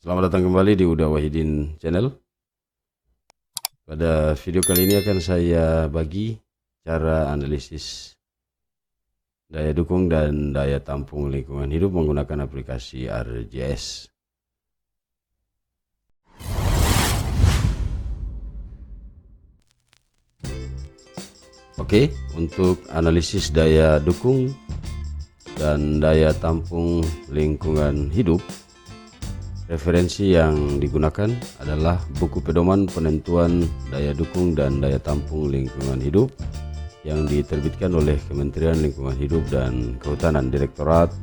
Selamat datang kembali di Uda Wahidin Channel. Pada video kali ini akan saya bagi cara analisis daya dukung dan daya tampung lingkungan hidup menggunakan aplikasi ArcGIS. Oke, untuk analisis daya dukung dan daya tampung lingkungan hidup, referensi yang digunakan adalah buku pedoman penentuan daya dukung dan daya tampung lingkungan hidup yang diterbitkan oleh Kementerian Lingkungan Hidup dan Kehutanan, Direktorat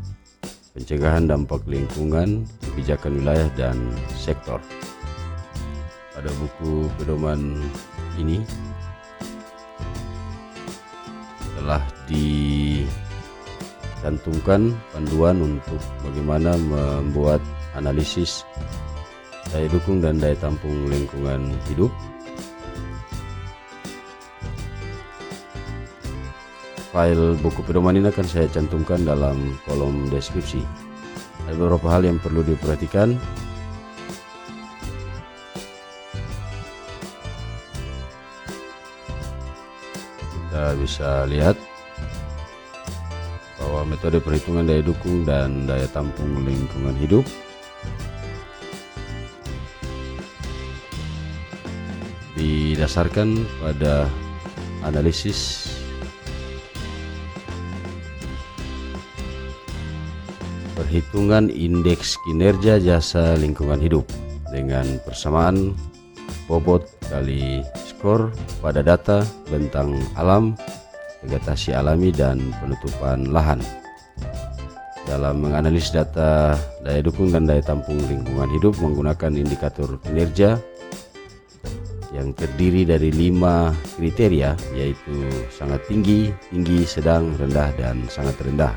Pencegahan Dampak Lingkungan, Kebijakan Wilayah dan Sektor. Pada buku pedoman ini telah dicantumkan panduan untuk bagaimana membuat analisis daya dukung dan daya tampung lingkungan hidup. File buku pedoman ini akan saya cantumkan dalam kolom deskripsi. Ada beberapa hal yang perlu diperhatikan. Kita bisa lihat bahwa metode perhitungan daya dukung dan daya tampung lingkungan hidup didasarkan pada analisis perhitungan indeks kinerja jasa lingkungan hidup dengan persamaan bobot kali skor pada data bentang alam, vegetasi alami, dan penutupan lahan. Dalam menganalisis data daya dukung dan daya tampung lingkungan hidup menggunakan indikator kinerja yang terdiri dari 5 kriteria, yaitu sangat tinggi, tinggi, sedang, rendah, dan sangat rendah,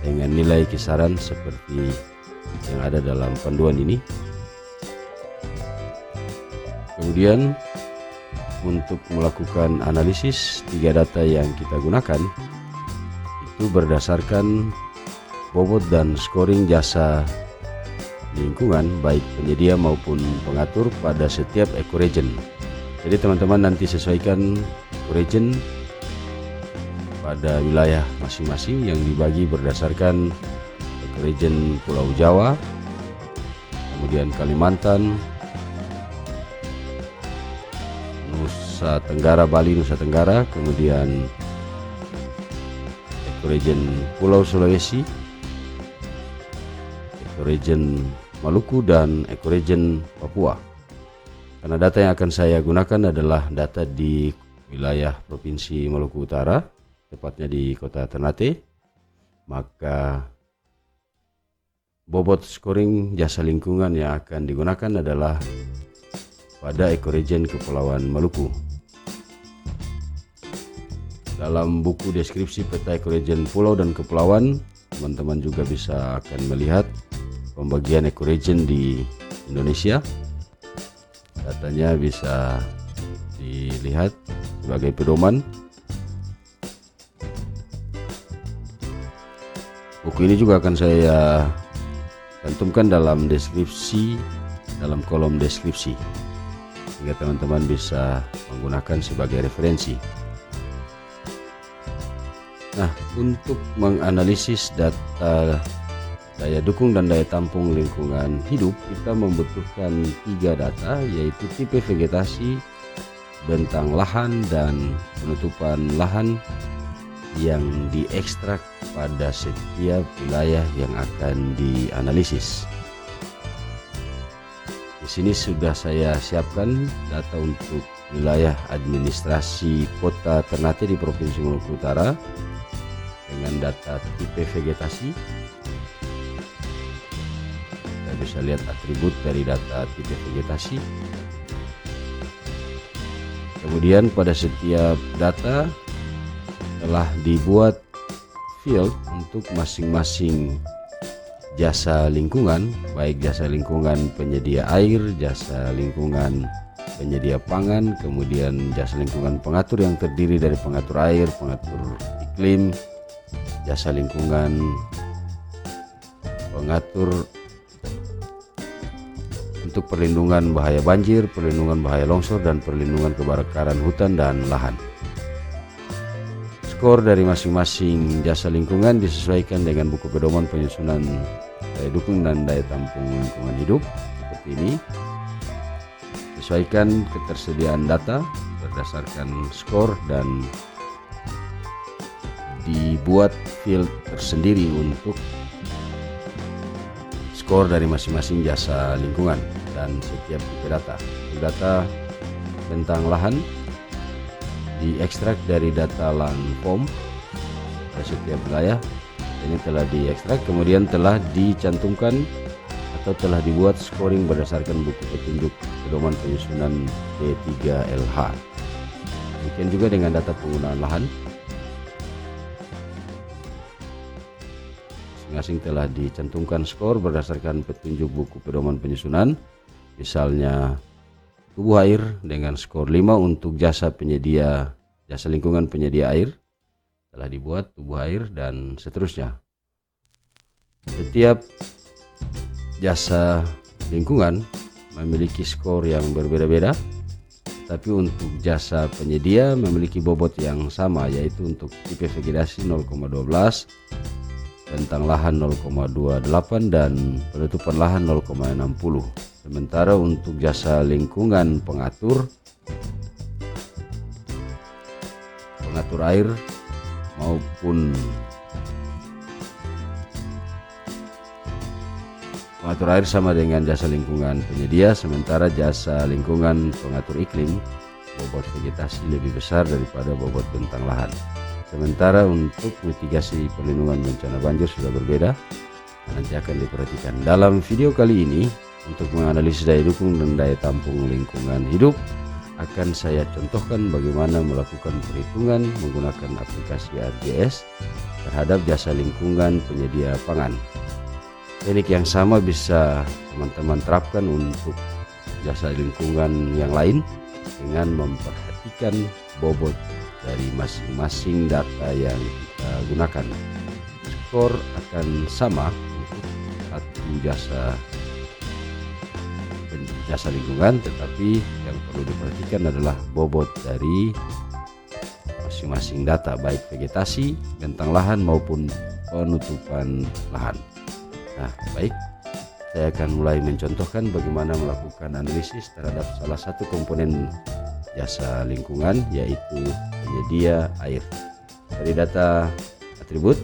dengan nilai kisaran seperti yang ada dalam panduan ini. Kemudian untuk melakukan analisis 3 data yang kita gunakan itu berdasarkan bobot dan scoring jasa lingkungan baik penyedia maupun pengatur pada setiap ekoregion. Jadi teman-teman nanti sesuaikan ekoregion pada wilayah masing-masing yang dibagi berdasarkan ekoregion Pulau Jawa, kemudian Kalimantan, Nusa Tenggara, Bali, Nusa Tenggara, kemudian ekoregion Pulau Sulawesi, ekoregion Maluku, dan ekoregion Papua. Karena data yang akan saya gunakan adalah data di wilayah Provinsi Maluku Utara, tepatnya di Kota Ternate, maka bobot scoring jasa lingkungan yang akan digunakan adalah pada ekoregion Kepulauan Maluku. Dalam buku deskripsi peta ekoregion pulau dan kepulauan, teman-teman juga bisa akan melihat pembagian ekoregion di Indonesia. Datanya bisa dilihat sebagai pedoman. Buku ini juga akan saya cantumkan dalam deskripsi, dalam kolom deskripsi, sehingga teman-teman bisa menggunakan sebagai referensi. Nah, untuk menganalisis data daya dukung dan daya tampung lingkungan hidup, kita membutuhkan 3 data, yaitu tipe vegetasi, bentang lahan, dan penutupan lahan yang diekstrak pada setiap wilayah yang akan dianalisis. Di sini sudah saya siapkan data untuk wilayah administrasi Kota Ternate di Provinsi Maluku Utara dengan data tipe vegetasi. Kita bisa lihat atribut dari data tipe vegetasi. Kemudian pada setiap data telah dibuat field untuk masing-masing jasa lingkungan, baik jasa lingkungan penyedia air, jasa lingkungan penyedia pangan, kemudian jasa lingkungan pengatur yang terdiri dari pengatur air, pengatur iklim, jasa lingkungan pengatur untuk perlindungan bahaya banjir, perlindungan bahaya longsor, dan perlindungan kebakaran hutan dan lahan. Skor dari masing-masing jasa lingkungan disesuaikan dengan buku pedoman penyusunan daya dukung dan daya tampung lingkungan hidup seperti ini. Sesuaikan ketersediaan data berdasarkan skor dan dibuat field tersendiri untuk skor dari masing-masing jasa lingkungan dan setiap tipe data. Data tentang lahan diekstrak dari data Landform pada setiap wilayah. Ini telah diekstrak, kemudian telah dicantumkan atau telah dibuat scoring berdasarkan buku petunjuk pedoman penyusunan D3LH. Demikian juga dengan data penggunaan lahan. Masing-masing telah dicantumkan skor berdasarkan petunjuk buku pedoman penyusunan. Misalnya tubuh air dengan skor 5 untuk jasa lingkungan penyedia air telah dibuat tubuh air, dan seterusnya. Setiap jasa lingkungan memiliki skor yang berbeda-beda, tapi untuk jasa penyedia memiliki bobot yang sama, yaitu untuk tipe vegetasi 0,12, bentang lahan 0,28, dan penutupan lahan 0,60. Sementara untuk jasa lingkungan pengatur air maupun pengatur air sama dengan jasa lingkungan penyedia, sementara jasa lingkungan pengatur iklim bobot vegetasi lebih besar daripada bobot bentang lahan. Sementara untuk mitigasi perlindungan bencana banjir sudah berbeda, nanti akan diperhatikan. Dalam video kali ini, untuk menganalisis daya dukung dan daya tampung lingkungan hidup, akan saya contohkan bagaimana melakukan perhitungan menggunakan aplikasi ArcGIS terhadap jasa lingkungan penyedia pangan. Teknik yang sama bisa teman-teman terapkan untuk jasa lingkungan yang lain dengan memperhatikan bobot dari masing-masing data yang kita gunakan. Skor akan sama untuk satu jasa lingkungan, tetapi yang perlu diperhatikan adalah bobot dari masing-masing data, baik vegetasi, bentang lahan maupun penutupan lahan. Nah, baik, saya akan mulai mencontohkan bagaimana melakukan analisis terhadap salah satu komponen jasa lingkungan, yaitu penyedia air. Dari data atribut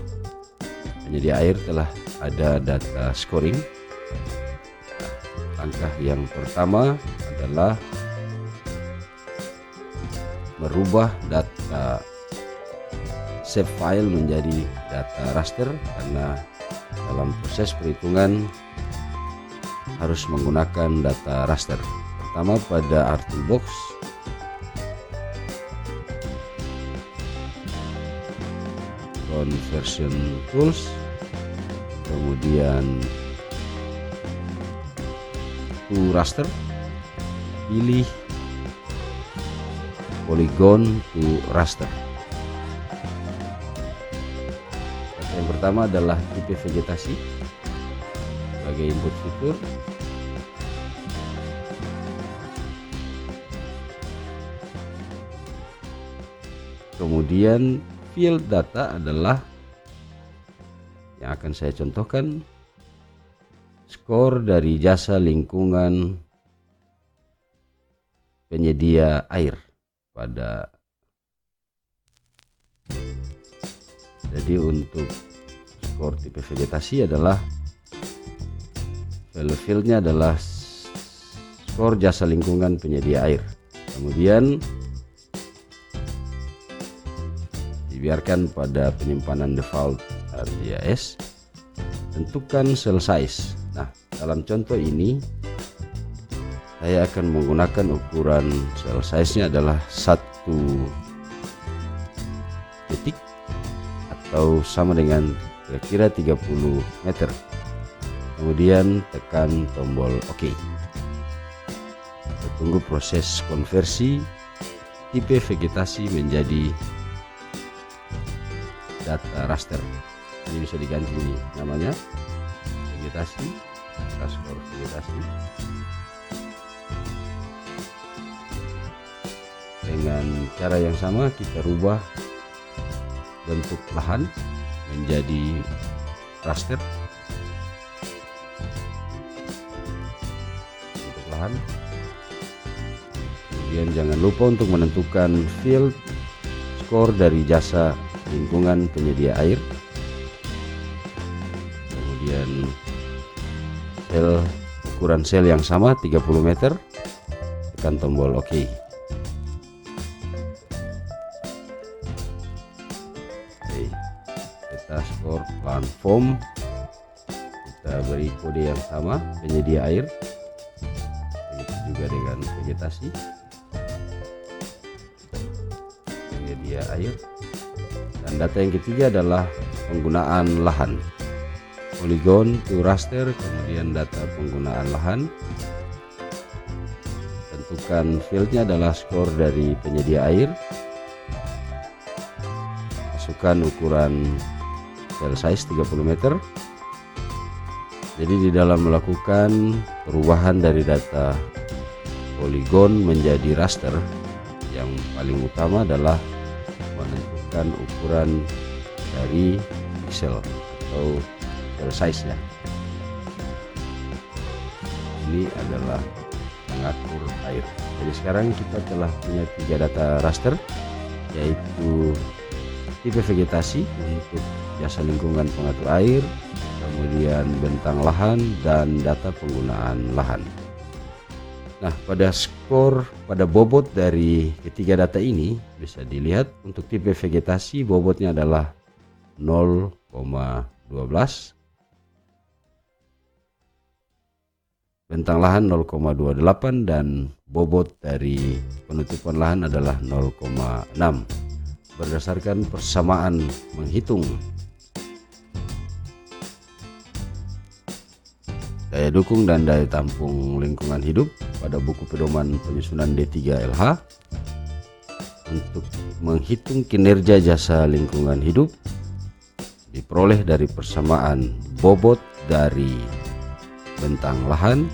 penyedia air telah ada data scoring. Langkah yang pertama adalah merubah data save file menjadi data raster, karena dalam proses perhitungan harus menggunakan data raster. Pertama pada ArcToolbox, Conversion Tools, kemudian to raster, pilih polygon to raster. Yang pertama adalah tipe vegetasi sebagai input fitur. Kemudian field data adalah yang akan saya contohkan, skor dari jasa lingkungan penyedia air pada. Jadi untuk skor tipe vegetasi adalah fieldnya adalah skor jasa lingkungan penyedia air. Kemudian dibiarkan pada penyimpanan default ArcGIS. Tentukan cell size. Nah, dalam contoh ini saya akan menggunakan ukuran cell size-nya adalah 1 detik atau sama dengan kira-kira 30 meter. Kemudian tekan tombol OK. Kita tunggu proses konversi tipe vegetasi menjadi data raster. Ini bisa diganti namanya vegetasi, skor vegetasi. Dengan cara yang sama kita rubah bentuk lahan menjadi raster untuk lahan. Kemudian jangan lupa untuk menentukan field skor dari jasa lingkungan penyedia air. Kemudian ukuran sel yang sama 30 meter, tekan tombol OK. Kita skor bahan foam, kita beri kode yang sama penyedia air, begitu juga dengan vegetasi penyedia air. Dan data yang ketiga adalah penggunaan lahan, polygon to raster, kemudian data penggunaan lahan. Tentukan fieldnya adalah skor dari penyedia air, masukkan ukuran cell size 30 meter. Jadi di dalam melakukan perubahan dari data polygon menjadi raster, yang paling utama adalah menentukan ukuran dari pixel atau cell size nya. Ini adalah mengatur air. Jadi sekarang kita telah punya 3 data raster, yaitu tipe vegetasi untuk jasa lingkungan pengatur air, kemudian bentang lahan, dan data penggunaan lahan. Nah, pada bobot dari ketiga data ini bisa dilihat untuk tipe vegetasi bobotnya adalah 0,12, bentang lahan 0,28, dan bobot dari penutupan lahan adalah 0,6 berdasarkan persamaan menghitung daya dukung dan daya tampung lingkungan hidup pada buku pedoman penyusunan D3LH. Untuk menghitung kinerja jasa lingkungan hidup diperoleh dari persamaan bobot dari bentang lahan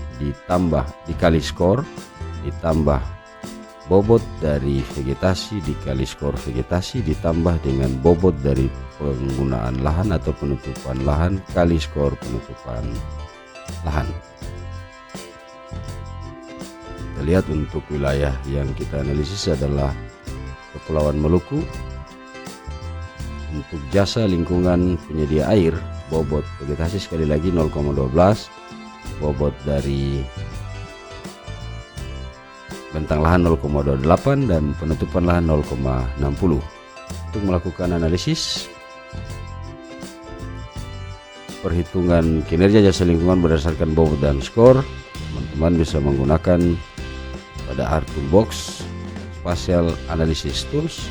dikali skor ditambah bobot dari vegetasi dikali skor vegetasi ditambah dengan bobot dari penggunaan lahan atau penutupan lahan kali skor penutupan lahan. Kita lihat untuk wilayah yang kita analisis adalah Kepulauan Maluku. Untuk jasa lingkungan penyedia air, bobot vegetasi sekali lagi 0,12, bobot dari bentang lahan 0,28, dan penutupan lahan 0,60. Untuk melakukan analisis perhitungan kinerja jasa lingkungan berdasarkan bobot dan skor, teman-teman bisa menggunakan pada R Toolbox Spatial Analysis Tools,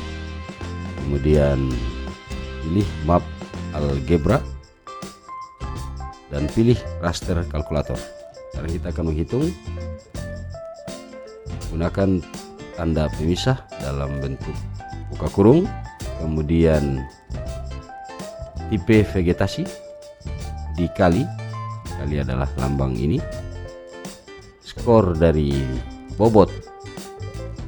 kemudian pilih Map Algebra dan pilih Raster Kalkulator. Sekarang kita akan menghitung. Gunakan tanda pemisah dalam bentuk buka kurung, kemudian tipe vegetasi dikali adalah lambang ini, skor dari bobot.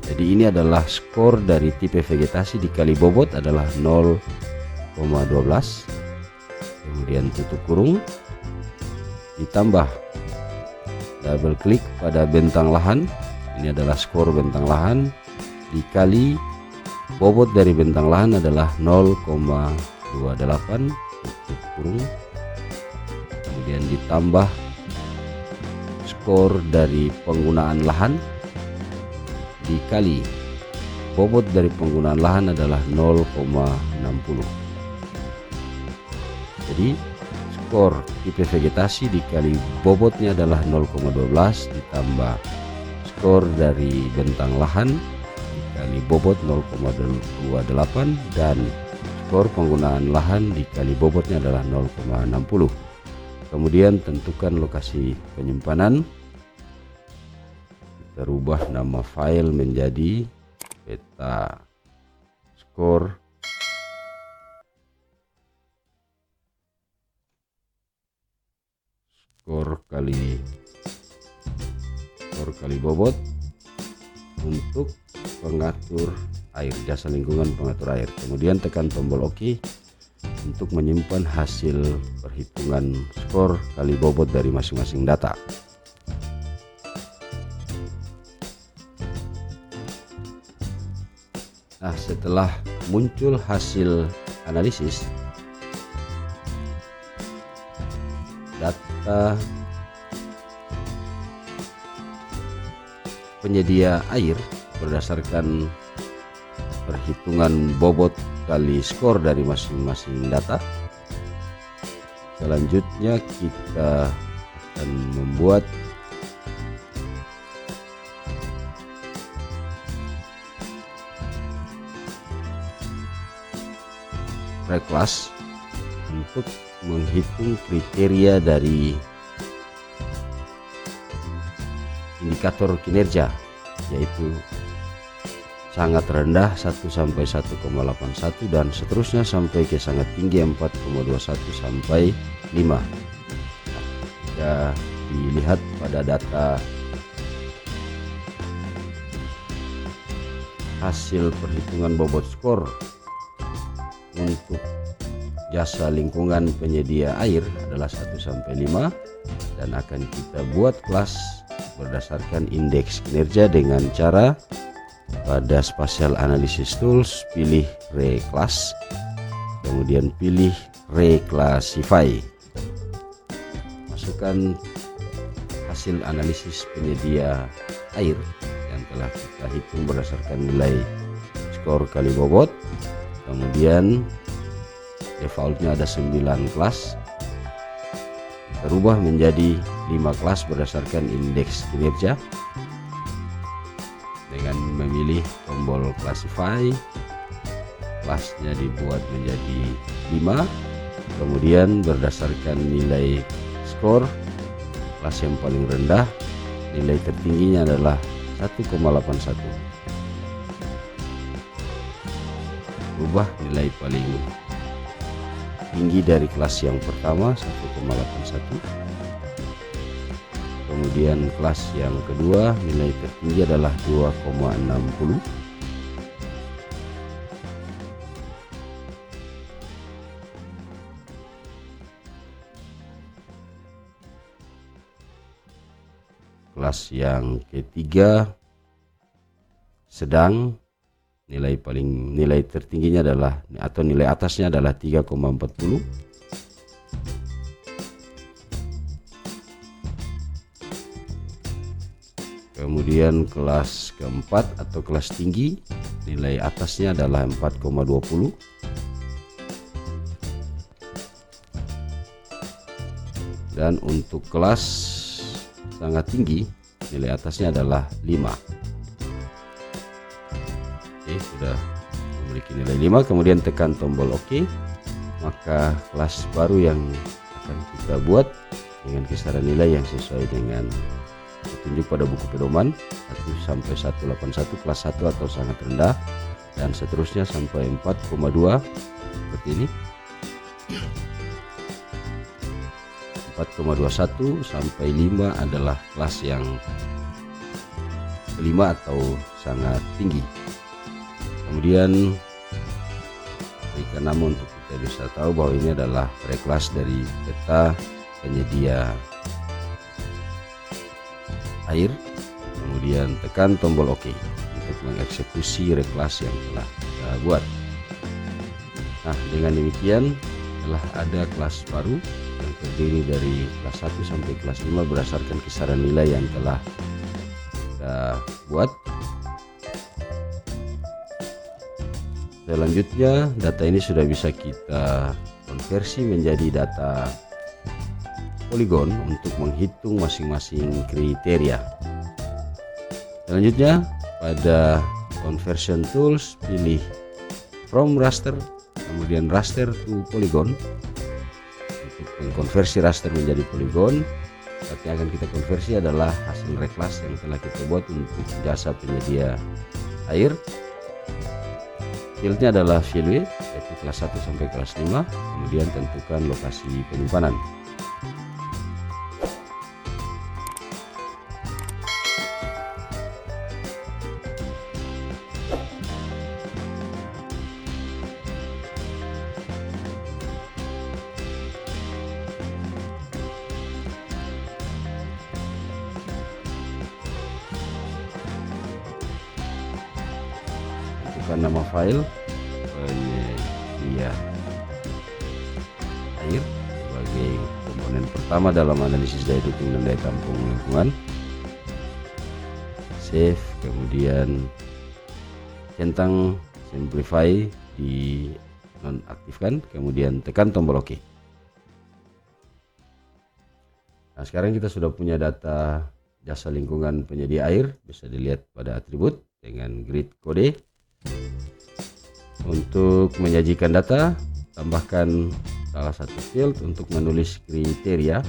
Jadi ini adalah skor dari tipe vegetasi dikali bobot adalah 0,12, kemudian tutup kurung, ditambah double klik pada bentang lahan. Ini adalah skor bentang lahan dikali bobot dari bentang lahan adalah 0,28, tutup kurung, kemudian ditambah skor dari penggunaan lahan dikali bobot dari penggunaan lahan adalah 0,60. Jadi skor tipe vegetasi dikali bobotnya adalah 0,12 ditambah skor dari bentang lahan dikali bobot 0,28 dan skor penggunaan lahan dikali bobotnya adalah 0,60. Kemudian tentukan lokasi penyimpanan. Kita rubah nama file menjadi peta skor kali bobot untuk pengatur air, jasa lingkungan pengatur air. Kemudian tekan tombol OK untuk menyimpan hasil perhitungan skor kali bobot dari masing-masing data. Nah, setelah muncul hasil analisis data penyedia air berdasarkan perhitungan bobot kali skor dari masing-masing data, selanjutnya kita akan membuat reclass untuk menghitung kriteria dari indikator kinerja, yaitu sangat rendah 1 sampai 1,81 dan seterusnya sampai ke sangat tinggi 4,21 sampai 5. Nah, jika dilihat pada data hasil perhitungan bobot skor untuk jasa lingkungan penyedia air adalah 1 sampai 5, dan akan kita buat kelas berdasarkan indeks kinerja dengan cara pada Spatial Analysis Tools pilih Reclass, kemudian pilih Reclassify, masukkan hasil analisis penyedia air yang telah kita hitung berdasarkan nilai skor kali bobot. Kemudian defaultnya ada 9 kelas, kita rubah menjadi 5 kelas berdasarkan indeks kinerja dengan memilih tombol classify. Kelasnya dibuat menjadi 5, kemudian berdasarkan nilai skor kelas yang paling rendah, nilai tertingginya adalah 1,81. Rubah nilai paling tinggi dari kelas yang pertama 1,81, kemudian kelas yang kedua nilai tertinggi adalah 2,60, kelas yang ketiga sedang, nilai tertingginya adalah atau nilai atasnya adalah 3,40. Kemudian kelas keempat atau kelas tinggi, nilai atasnya adalah 4,20. Dan untuk kelas sangat tinggi, nilai atasnya adalah 5. Oke, sudah memiliki nilai 5, kemudian tekan tombol OK, maka kelas baru yang akan kita buat dengan kisaran nilai yang sesuai dengan petunjuk pada buku pedoman 1 sampai 181, kelas 1 atau sangat rendah, dan seterusnya sampai 4,2 seperti ini. 4,21 sampai 5 adalah kelas yang kelima atau sangat tinggi. Kemudian berikan nama untuk kita bisa tahu bahwa ini adalah reclass dari peta penyedia air. Kemudian tekan tombol OK untuk mengeksekusi reclass yang telah kita buat. Nah, dengan demikian telah ada kelas baru yang terdiri dari kelas 1 sampai kelas 5 berdasarkan kisaran nilai yang telah kita buat. Selanjutnya data ini sudah bisa kita konversi menjadi data poligon untuk menghitung masing-masing kriteria. Selanjutnya pada conversion tools pilih from raster, kemudian raster to polygon untuk mengkonversi raster menjadi poligon. Data yang akan kita konversi adalah hasil reclass yang telah kita buat untuk jasa penyedia air. Fieldnya adalah value, yaitu kelas 1 sampai kelas 5, kemudian tentukan lokasi penyimpanan. tentukan nama file penyedia air sebagai komponen pertama dalam analisis daya dukung dan daya tampung lingkungan. Save, kemudian centang simplify di nonaktifkan, kemudian tekan tombol OK. Nah, sekarang kita sudah punya data jasa lingkungan penyedia air, bisa dilihat pada atribut dengan grid kode. Untuk menyajikan data, tambahkan salah satu field untuk menulis kriteria.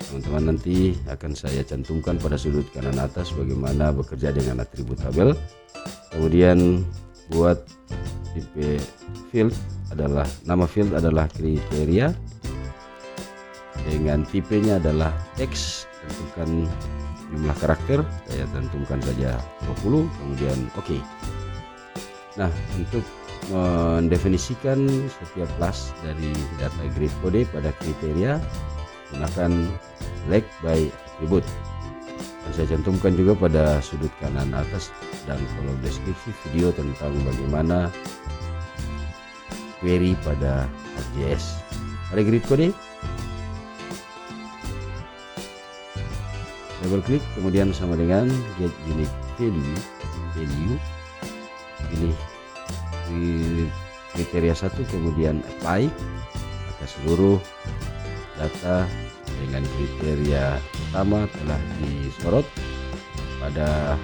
Teman-teman nanti akan saya cantumkan pada sudut kanan atas bagaimana bekerja dengan atribut tabel. Kemudian buat tipe field adalah, nama field adalah kriteria, dengan tipenya adalah teks, tentukan jumlah karakter, saya tentukan saja 20, kemudian OK. Nah, untuk mendefinisikan setiap kelas dari data grid kode pada kriteria, gunakan select by attribute. Saya cantumkan juga pada sudut kanan atas dan kolom deskripsi video tentang bagaimana query pada ArcGIS. Pada grid kode, double klik, kemudian sama dengan get unique value, pilih kriteria 1, kemudian apply, maka seluruh data dengan kriteria pertama telah disorot. Pada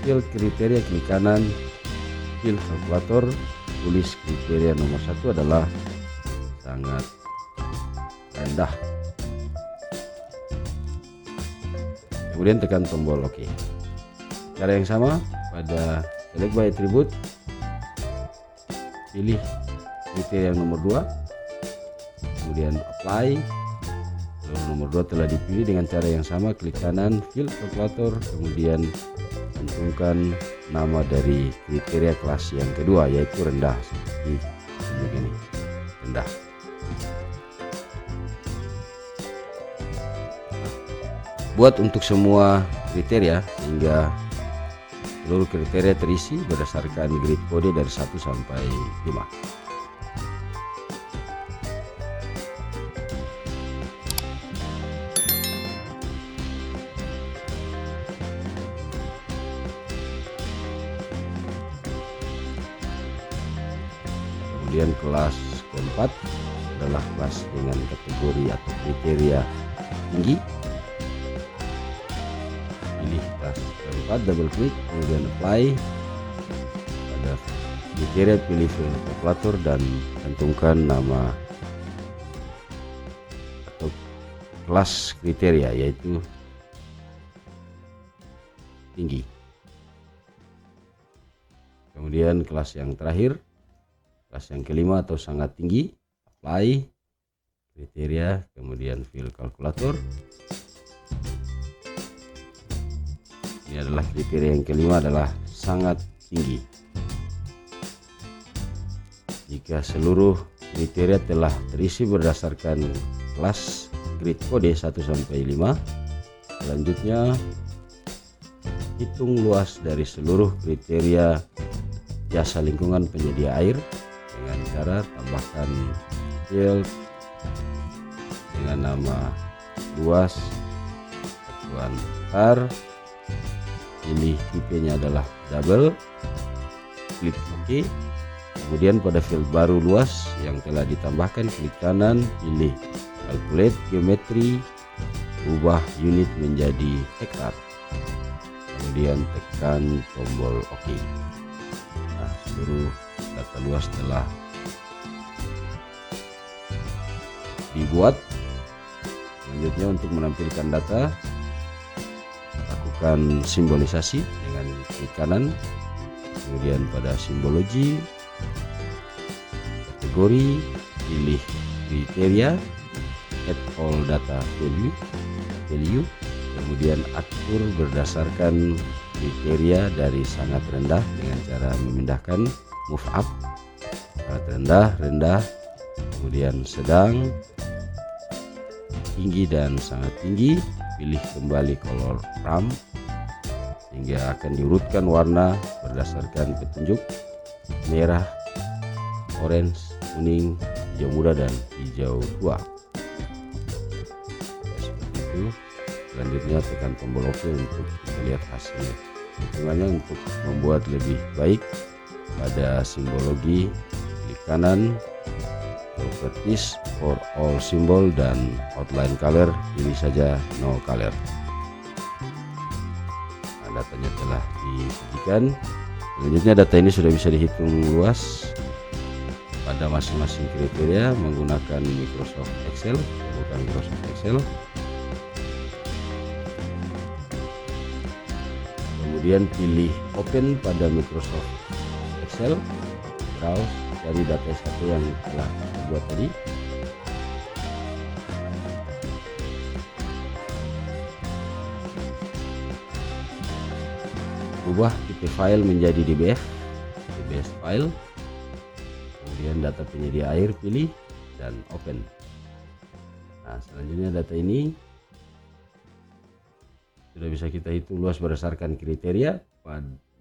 field kriteria, klik kanan, field kalkulator, tulis kriteria nomor 1 adalah sangat rendah, kemudian tekan tombol OK. Cara yang sama pada select by attribute, pilih kriteria nomor 2, kemudian apply. Lalu nomor 2 telah dipilih, dengan cara yang sama klik kanan field kalkulator, kemudian tentukan nama dari kriteria kelas yang kedua, yaitu rendah, seperti begini, rendah. Buat untuk semua kriteria sehingga seluruh kriteria terisi berdasarkan grid kode dari 1 sampai 5. Kemudian kelas keempat adalah kelas dengan kategori atau kriteria tinggi. Pilih kelas keempat, double klik, kemudian apply. Pada kriteria pilih field kalkulator dan tentukan nama atau kelas kriteria, yaitu tinggi. Kemudian kelas yang terakhir, kelas yang kelima atau sangat tinggi, apply, kriteria, kemudian field kalkulator. Ini adalah kriteria yang kelima, adalah sangat tinggi. Jika seluruh kriteria telah terisi berdasarkan kelas grid kode 1 sampai 5, selanjutnya hitung luas dari seluruh kriteria jasa lingkungan penyedia air dengan cara tambahkan field dengan nama luas satuan hektar, pilih tipenya adalah double, klik OK. Kemudian pada field baru luas yang telah ditambahkan, klik kanan, pilih calculate geometry, ubah unit menjadi hektar, kemudian tekan tombol OK. Nah, seluruh data luas telah dibuat. Selanjutnya untuk menampilkan data, lakukan simbolisasi dengan klik kanan, kemudian pada simbologi, kategori, pilih kriteria, add all data value, kemudian atur berdasarkan kriteria dari sangat rendah dengan cara memindahkan move up, sangat rendah, kemudian sedang, tinggi dan sangat tinggi. Pilih kembali color RAM hingga akan diurutkan warna berdasarkan petunjuk merah, orange, kuning, hijau muda, dan hijau tua. Seperti itu. Selanjutnya tekan tombol OK untuk melihat hasil hitungannya. Untuk membuat lebih baik, pada simbologi klik kanan, properties for all symbol, dan outline color pilih saja no color. Nah, datanya telah disajikan. Selanjutnya data ini sudah bisa dihitung luas pada masing-masing kriteria menggunakan Microsoft Excel. Bukan Microsoft Excel. Kemudian pilih open pada Microsoft Excel, browse dari data S1 yang telah kita buat tadi. Ubah tipe file menjadi DBF file. Kemudian data penyedia air pilih dan open. Nah, selanjutnya data ini sudah bisa kita hitung luas berdasarkan kriteria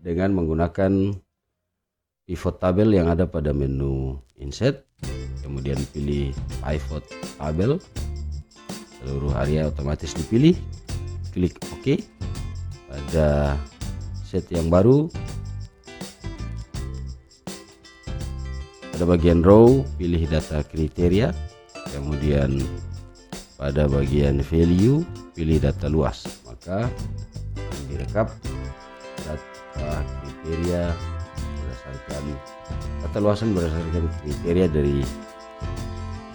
dengan menggunakan pivot tabel yang ada pada menu insert. Kemudian pilih pivot tabel, seluruh area otomatis dipilih, klik OK. Pada set yang baru, pada bagian row pilih data kriteria, kemudian pada bagian value pilih data luas. Maka direkap data kriteria berdasarkan data luasan berdasarkan kriteria dari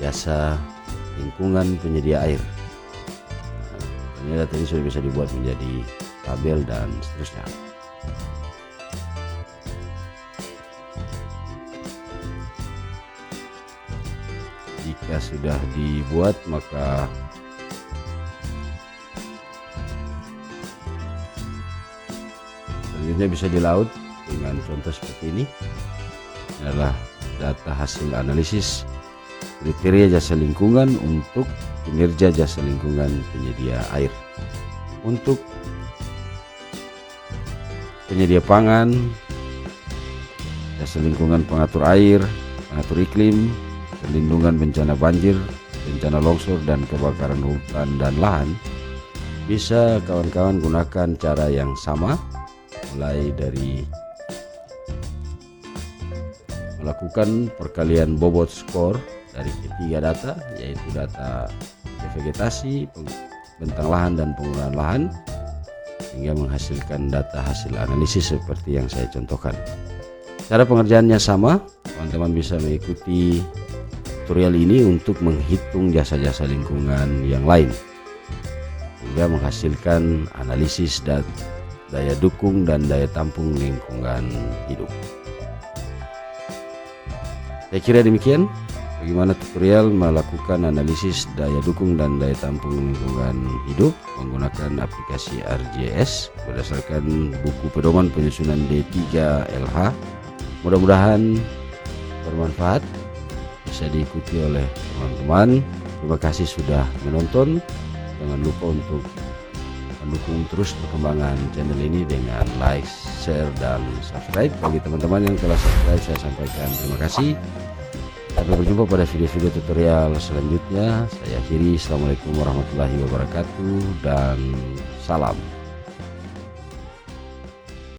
jasa lingkungan penyedia air. Nah, data ini sudah bisa dibuat menjadi tabel dan seterusnya. Jika sudah dibuat, maka selanjutnya bisa dilaut dengan contoh seperti ini. Ini adalah data hasil analisis kriteria jasa lingkungan untuk kinerja jasa lingkungan penyedia air. Untuk penyedia pangan, jasa lingkungan pengatur air, pengatur iklim, perlindungan bencana banjir, bencana longsor, dan kebakaran hutan dan lahan, bisa kawan-kawan gunakan cara yang sama, mulai dari melakukan perkalian bobot skor dari ketiga data, yaitu data vegetasi, bentang lahan, dan penggunaan lahan, hingga menghasilkan data hasil analisis seperti yang saya contohkan. Cara pengerjaannya sama, teman-teman bisa mengikuti tutorial ini untuk menghitung jasa-jasa lingkungan yang lain hingga menghasilkan analisis daya dukung dan daya tampung lingkungan hidup. Saya kira demikian bagaimana tutorial melakukan analisis daya dukung dan daya tampung lingkungan hidup menggunakan aplikasi ArcGIS berdasarkan buku pedoman penyusunan D3LH. Mudah-mudahan bermanfaat, bisa diikuti oleh teman-teman. Terima kasih sudah menonton. Jangan lupa untuk mendukung terus perkembangan channel ini dengan like, share, dan subscribe. Bagi teman-teman yang telah subscribe, saya sampaikan terima kasih. Sampai berjumpa pada video-video tutorial selanjutnya. Saya akhiri. Assalamualaikum warahmatullahi wabarakatuh dan salam.